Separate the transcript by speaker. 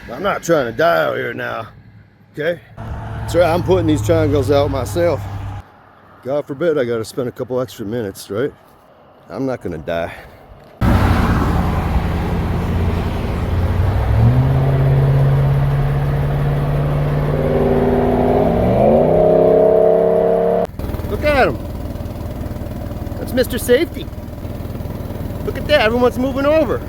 Speaker 1: I'm not trying to die out here now, okay? That's right, I'm putting these triangles out myself. God forbid I gotta spend a couple extra minutes, right? I'm not gonna die. Look at him. That's Mr. Safety. Look at that, everyone's moving over.